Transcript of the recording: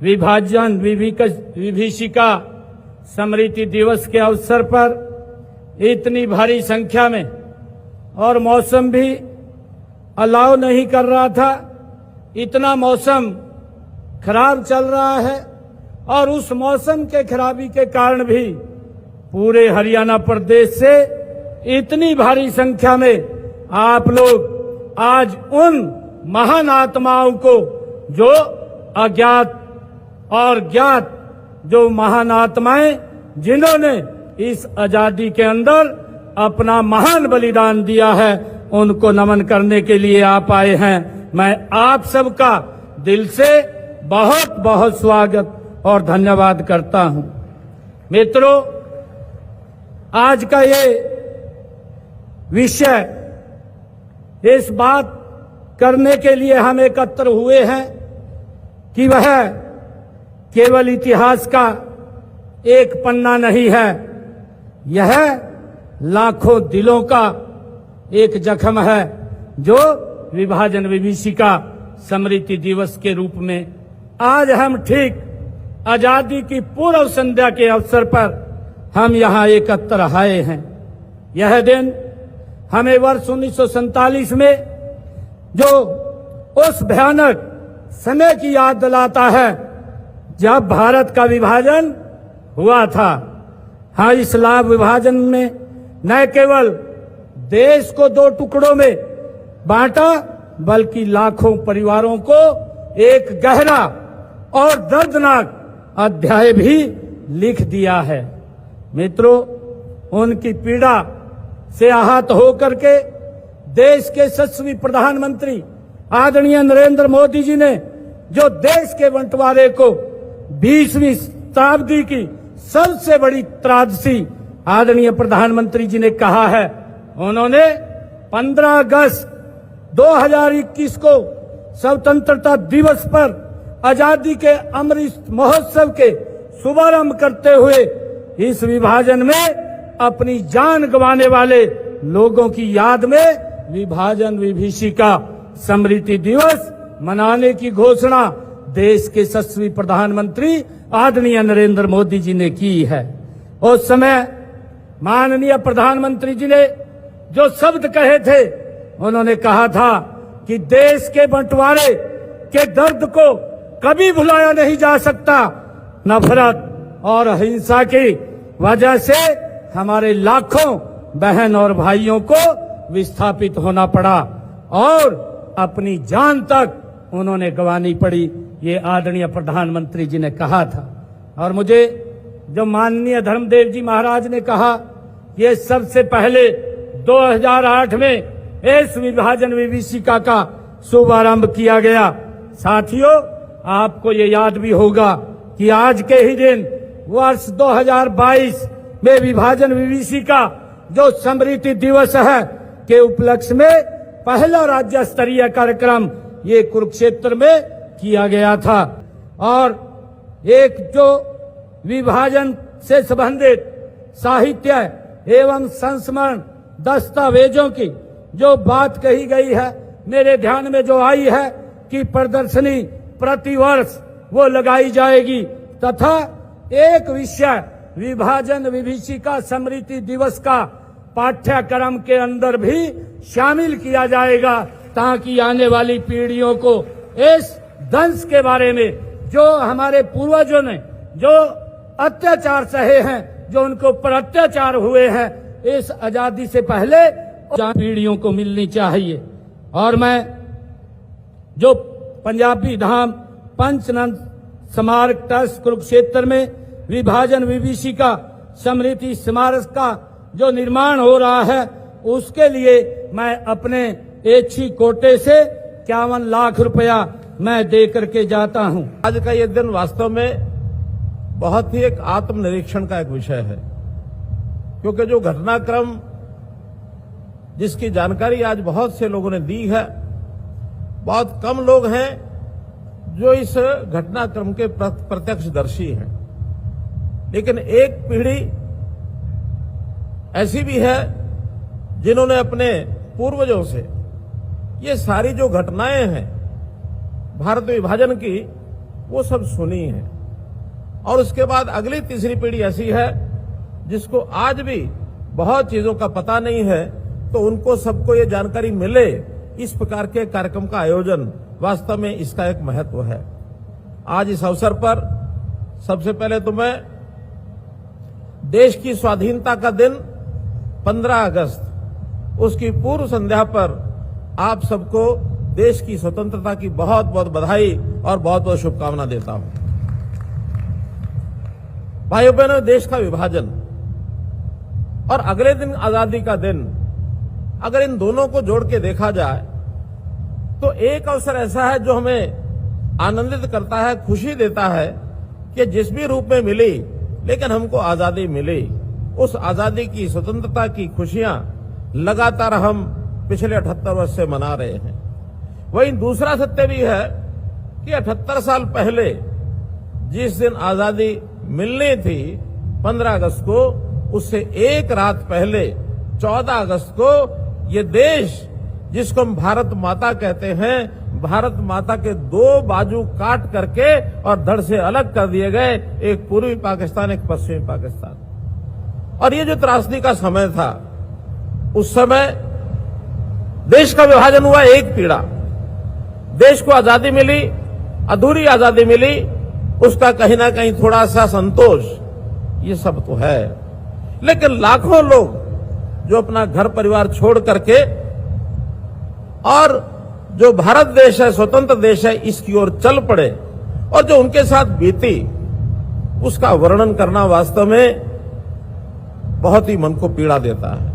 विभाजन विभीषिका स्मृति दिवस के अवसर पर इतनी भारी संख्या में, और मौसम भी अलाउ नहीं कर रहा था, इतना मौसम खराब चल रहा है, और उस मौसम के खराबी के कारण भी पूरे हरियाणा प्रदेश से इतनी भारी संख्या में आप लोग आज उन महान आत्माओं को, जो अज्ञात और ज्ञात जो महान आत्माएं जिन्होंने इस आजादी के अंदर अपना महान बलिदान दिया है, उनको नमन करने के लिए आप आए हैं। मैं आप सबका दिल से बहुत बहुत स्वागत और धन्यवाद करता हूं। मित्रों, आज का ये विषय, इस बात करने के लिए हम एकत्र हुए हैं कि वह केवल इतिहास का एक पन्ना नहीं है, यह लाखों दिलों का एक जख्म है, जो विभाजन विभीषिका स्मृति दिवस के रूप में आज हम ठीक आजादी की पूर्व संध्या के अवसर पर हम यहाँ एकत्र आए हैं। यह दिन हमें वर्ष 1947 में जो उस भयानक समय की याद दिलाता है जब भारत का विभाजन हुआ था। हाँ, इस लाभ विभाजन में न केवल देश को दो टुकड़ों में बांटा, बल्कि लाखों परिवारों को एक गहरा और दर्दनाक अध्याय भी लिख दिया है। मित्रों, उनकी पीड़ा से आहत होकर के देश के यशस्वी प्रधानमंत्री आदरणीय नरेंद्र मोदी जी ने जो देश के बंटवारे को 20वीं शताब्दी की सबसे बड़ी त्रासदी आदरणीय प्रधानमंत्री जी ने कहा है, उन्होंने 15 अगस्त 2021 को स्वतंत्रता दिवस पर आजादी के अमृत महोत्सव के शुभारंभ करते हुए इस विभाजन में अपनी जान गंवाने वाले लोगों की याद में विभाजन विभीषिका स्मृति दिवस मनाने की घोषणा देश के यशस्वी प्रधानमंत्री आदरणीय नरेंद्र मोदी जी ने की है। उस समय माननीय प्रधानमंत्री जी ने जो शब्द कहे थे, उन्होंने कहा था कि देश के बंटवारे के दर्द को कभी भुलाया नहीं जा सकता। नफरत और हिंसा की वजह से हमारे लाखों बहन और भाइयों को विस्थापित होना पड़ा और अपनी जान तक उन्होंने गंवानी पड़ी, ये आदरणीय प्रधानमंत्री जी ने कहा था। और मुझे जो माननीय धर्मदेव जी महाराज ने कहा, ये सबसे पहले 2008 में इस विभाजन विभीषिका का शुभारंभ किया गया। साथियों, आपको ये याद भी होगा कि आज के ही दिन वर्ष 2022 में विभाजन विभीषिका जो स्मृति दिवस है के उपलक्ष्य में पहला राज्य स्तरीय कार्यक्रम ये कुरुक्षेत्र में किया गया था। और एक जो विभाजन से संबंधित साहित्य एवं संस्मरण दस्तावेजों की जो बात कही गई है, मेरे ध्यान में जो आई है कि प्रदर्शनी प्रतिवर्ष वो लगाई जाएगी तथा एक विषय विभाजन विभीषिका स्मृति दिवस का पाठ्यक्रम के अंदर भी शामिल किया जाएगा, ताकि आने वाली पीढ़ियों को इस दंश के बारे में, जो हमारे पूर्वजों ने जो अत्याचार सहे हैं, जो उनके ऊपर अत्याचार हुए हैं, इस आजादी से पहले पीढ़ियों को मिलनी चाहिए। और मैं जो पंजाबी धाम पंचनंद स्मारक ट्रस्ट कुरुक्षेत्र में विभाजन विभीषिका स्मृति स्मारक का जो निर्माण हो रहा है, उसके लिए मैं अपने एच्छी कोटे से 51 लाख रुपया मैं दे करके जाता हूं। आज का ये दिन वास्तव में बहुत ही एक आत्मनिरीक्षण का एक विषय है, क्योंकि जो घटनाक्रम जिसकी जानकारी आज बहुत से लोगों ने दी है, बहुत कम लोग हैं जो इस घटनाक्रम के प्रत्यक्षदर्शी हैं। लेकिन एक पीढ़ी ऐसी भी है जिन्होंने अपने पूर्वजों से ये सारी जो घटनाएं हैं भारत विभाजन की, वो सब सुनी है। और उसके बाद अगली तीसरी पीढ़ी ऐसी है जिसको आज भी बहुत चीजों का पता नहीं है, तो उनको सबको ये जानकारी मिले, इस प्रकार के कार्यक्रम का आयोजन वास्तव में इसका एक महत्व है। आज इस अवसर पर सबसे पहले तो मैं देश की स्वाधीनता का दिन 15 अगस्त उसकी पूर्व संध्या पर आप सबको देश की स्वतंत्रता की बहुत बहुत बधाई और बहुत बहुत शुभकामना देता हूं। भाइयों बहनों, देश का विभाजन और अगले दिन आजादी का दिन, अगर इन दोनों को जोड़ के देखा जाए तो एक अवसर ऐसा है जो हमें आनंदित करता है, खुशी देता है कि जिस भी रूप में मिली लेकिन हमको आजादी मिली। उस आजादी की, स्वतंत्रता की खुशियां लगातार हम पिछले 78 वर्ष से मना रहे हैं। वहीं दूसरा सत्य भी है कि 78 साल पहले जिस दिन आजादी मिलनी थी 15 अगस्त को, उससे एक रात पहले 14 अगस्त को ये देश जिसको हम भारत माता कहते हैं, भारत माता के 2 बाजू काट करके और धड़ से अलग कर दिए गए, एक पूर्वी पाकिस्तान, एक पश्चिमी पाकिस्तान। और ये जो त्रासदी का समय था, उस समय देश का विभाजन हुआ, एक पीड़ा, देश को आजादी मिली, अधूरी आजादी मिली, उसका कहीं ना कहीं थोड़ा सा संतोष, ये सब तो है। लेकिन लाखों लोग जो अपना घर परिवार छोड़ करके और जो भारत देश है, स्वतंत्र देश है, इसकी ओर चल पड़े और जो उनके साथ बीती, उसका वर्णन करना वास्तव में बहुत ही मन को पीड़ा देता है।